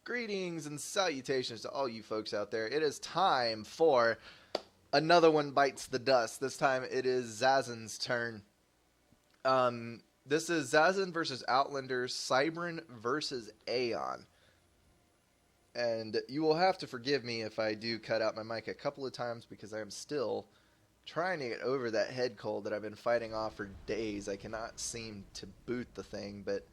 Greetings and salutations to all you folks out there. It is time for another one bites the dust. This time it is Zazen's turn. This is Zazen versus Outlanders, Cybran versus Aeon. And you will have to forgive me if I do cut out my mic a couple of times because I am still trying to get over that head cold that I've been fighting off for days. I cannot seem to boot the thing, but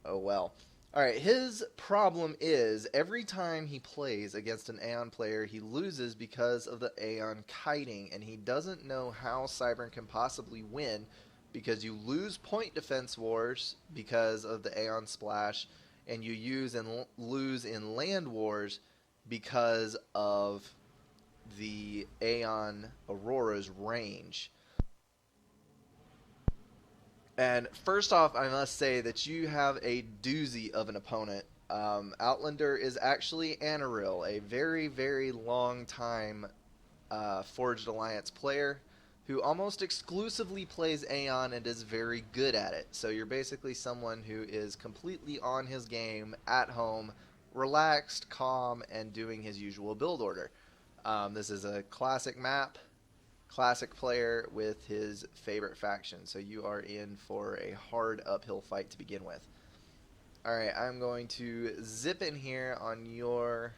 oh well. Alright, his problem is every time he plays against an Aeon player, he loses because of the Aeon kiting, and he doesn't know how Cybran can possibly win because you lose point defense wars because of the Aeon splash, and you lose in land wars because of the Aeon Aurora's range. And first off, I must say that you have a doozy of an opponent. Outlander is actually Anaril, a very, very long time Forged Alliance player who almost exclusively plays Aeon and is very good at it. So you're basically someone who is completely on his game, at home, relaxed, calm, and doing his usual build order. This is a classic map. Classic player with his favorite faction, so you are in for a hard uphill fight to begin with. Alright, I'm going to zip in here on your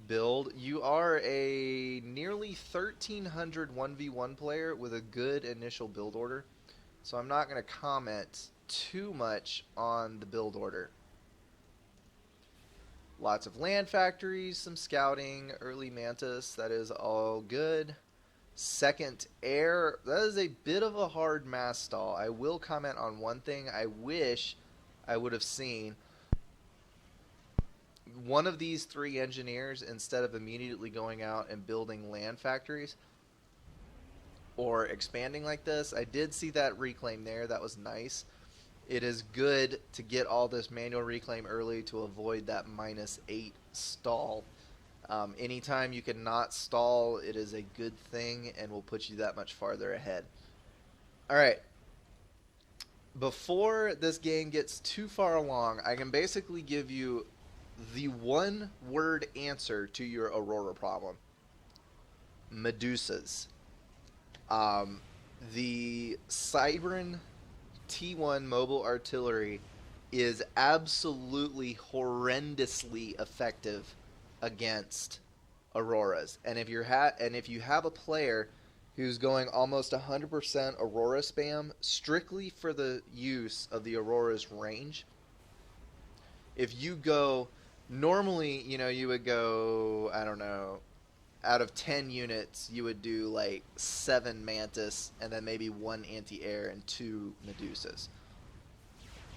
build. You are a nearly 1300 1v1 player with a good initial build order, so I'm not going to comment too much on the build order. Lots of land factories, some scouting, early mantis, that is all good. Second air, that is a bit of a hard mass stall. I will comment on one thing. I wish I would have seen one of these three engineers, instead of immediately going out and building land factories or expanding like this. I did see that reclaim there. That was nice. It is good to get all this manual reclaim early to avoid that -8 stall. Anytime you can not stall, it is a good thing and will put you that much farther ahead. Alright. Before this game gets too far along, I can basically give you the one-word answer to your Aurora problem. Medusas. The Cybran T1 mobile artillery is absolutely horrendously effective against auroras, and if you have a player who's going almost 100% aurora spam strictly for the use of the aurora's range, if you go normally, you would go, I don't know, out of 10 units you would do like 7 mantis and then maybe 1 anti-air and 2 medusas.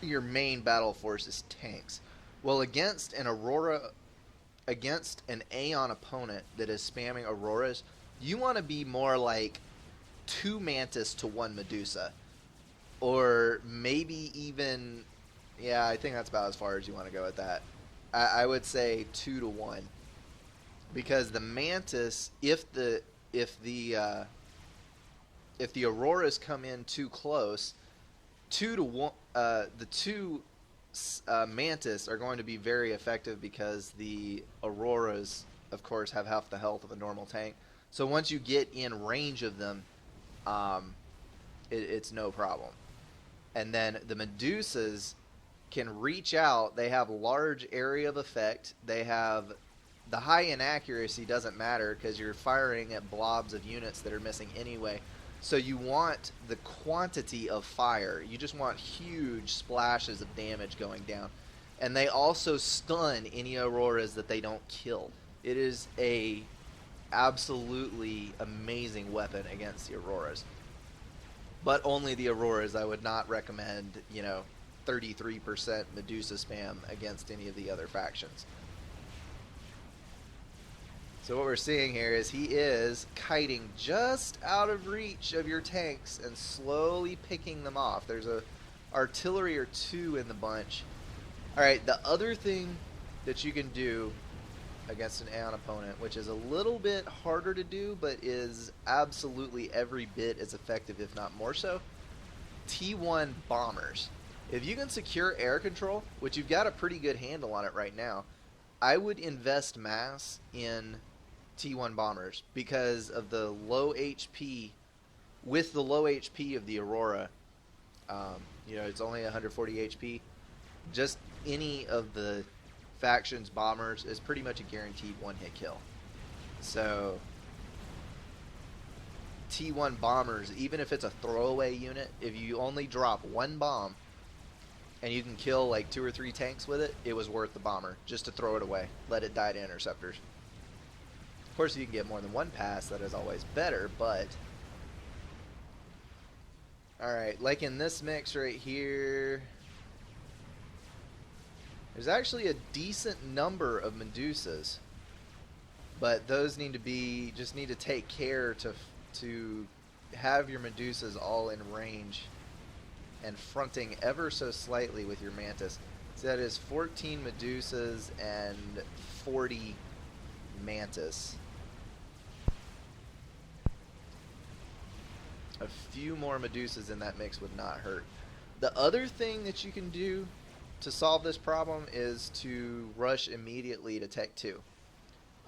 Your main battle force is tanks. Well, against an Aeon opponent that is spamming auroras, you want to be more like 2 mantis to 1 medusa, or maybe even, yeah, I think that's about as far as you want to go with that. I would say 2 to 1, because the mantis, if the auroras come in too close, 2 to 1, the 2 mantis are going to be very effective because the auroras, of course, have half the health of a normal tank. So once you get in range of them, it's no problem. And then the medusas can reach out. They have large area of effect. They have the high inaccuracy doesn't matter because you're firing at blobs of units that are missing anyway. So you want the quantity of fire. You just want huge splashes of damage going down. And they also stun any auroras that they don't kill. It is a absolutely amazing weapon against the auroras. But only the auroras. I would not recommend, 33% Medusa spam against any of the other factions. So what we're seeing here is he is kiting just out of reach of your tanks and slowly picking them off. There's a artillery or 2 in the bunch. Alright, the other thing that you can do against an Aeon opponent, which is a little bit harder to do, but is absolutely every bit as effective, if not more so, T1 bombers. If you can secure air control, which you've got a pretty good handle on it right now, I would invest mass in T1 bombers because of the low HP. With the low HP of the Aurora, it's only 140 HP. Just any of the factions bombers is pretty much a guaranteed one-hit kill. So T1 bombers, even if it's a throwaway unit, if you only drop one bomb and you can kill like 2 or 3 tanks with it, it was worth the bomber just to throw it away, let it die to interceptors. Of course, if you can get more than one pass, that is always better, but alright, like in this mix right here, there's actually a decent number of Medusas, but those need to take care to have your Medusas all in range and fronting ever so slightly with your Mantis. So that is 14 Medusas and 40 Mantis. A few more Medusas in that mix would not hurt. The other thing that you can do to solve this problem is to rush immediately to Tech 2.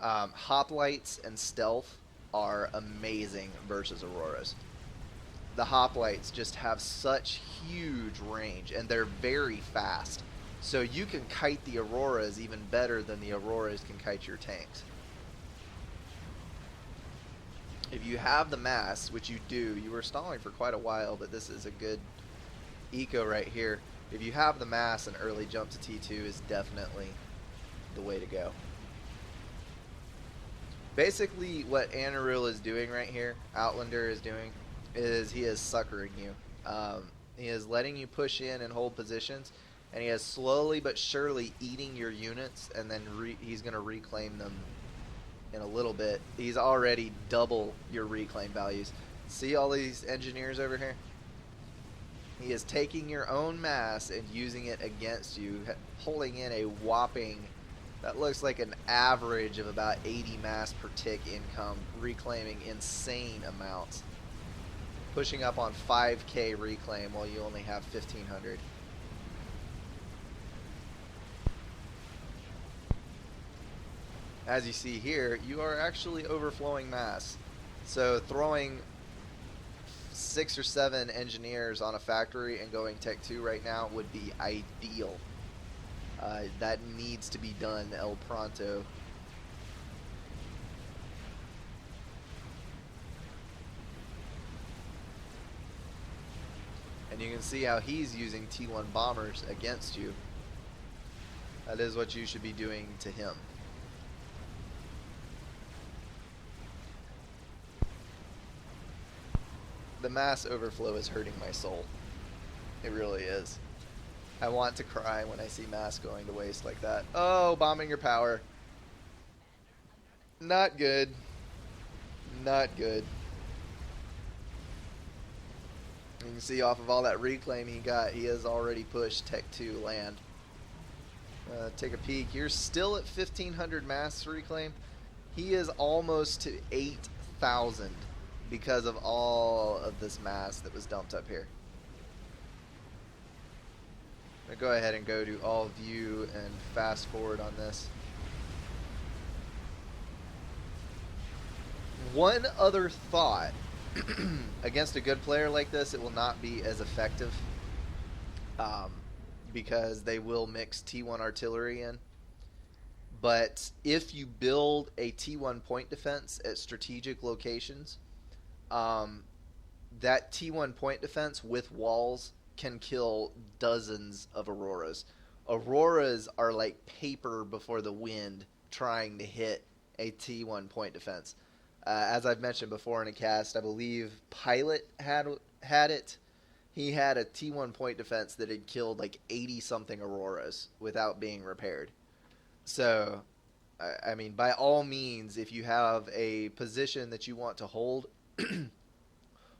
Hoplites and stealth are amazing versus Auroras. The hoplites just have such huge range, and they're very fast. So you can kite the Auroras even better than the Auroras can kite your tanks. If you have the mass, which you do, you were stalling for quite a while, but this is a good eco right here. If you have the mass, an early jump to T2 is definitely the way to go. Basically, what Anaril is doing right here, Outlander is doing, is he is suckering you. He is letting you push in and hold positions, and he is slowly but surely eating your units, and then he's going to reclaim them in a little bit. He's already double your reclaim values. See all these engineers over here? He is taking your own mass and using it against you, holding in a whopping, that looks like an average of about 80 mass per tick income, reclaiming insane amounts. Pushing up on 5k reclaim while you only have 1500. As you see here, you are actually overflowing mass. So throwing 6 or 7 engineers on a factory and going Tech 2 right now would be ideal. That needs to be done el pronto. And you can see how he's using T1 bombers against you. That is what you should be doing to him. The mass overflow is hurting my soul. It really is. I want to cry when I see mass going to waste like that. Oh, bombing your power. Not good. Not good. You can see off of all that reclaim he got, he has already pushed Tech 2 land. Take a peek. You're still at 1500 mass reclaim. He is almost to 8,000 because of all of this mass that was dumped up here. I'm going to go ahead and go to all view and fast forward on this. One other thought. Against a good player like this, it will not be as effective because they will mix T1 artillery in. But if you build a T1 point defense at strategic locations, that T1 point defense with walls can kill dozens of Auroras. Auroras are like paper before the wind trying to hit a T1 point defense. As I've mentioned before in a cast, I believe Pilot had it. He had a T1 point defense that had killed like 80-something Auroras without being repaired. So, I mean, by all means, if you have a position that you want to hold,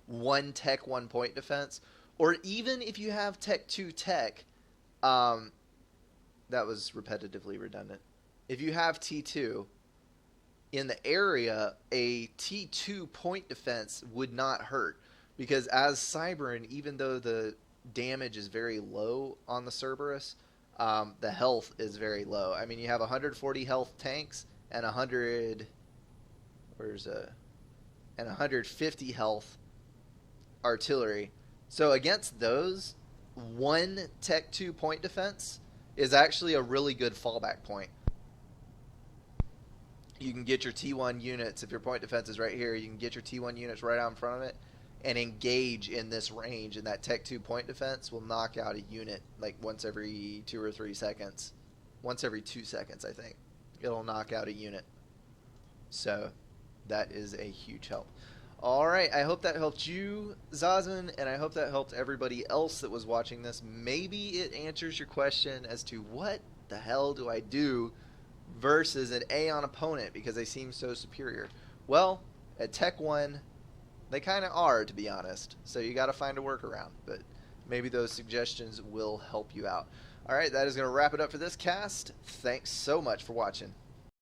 one tech, 1 point defense, or even if you have Tech 2 tech, that was repetitively redundant. If you have T2, in the area, a T2 point defense would not hurt. Because as Cybern, even though the damage is very low on the Cerberus, the health is very low. I mean, you have 140 health tanks and 100, where's a, and 150 health artillery. So against those, one Tech 2 point defense is actually a really good fallback point. You can get your T1 units, if your point defense is right here, you can get your T1 units right out in front of it and engage in this range, and that Tech 2 point defense will knock out a unit like once every 2 or 3 seconds. Once every 2 seconds, I think. It'll knock out a unit. So that is a huge help. Alright, I hope that helped you, Zazen, and I hope that helped everybody else that was watching this. Maybe it answers your question as to what the hell do I do versus an Aeon opponent because they seem so superior. Well, at Tech 1, they kind of are, to be honest. So you got to find a workaround, but maybe those suggestions will help you out. Alright, that is going to wrap it up for this cast. Thanks so much for watching.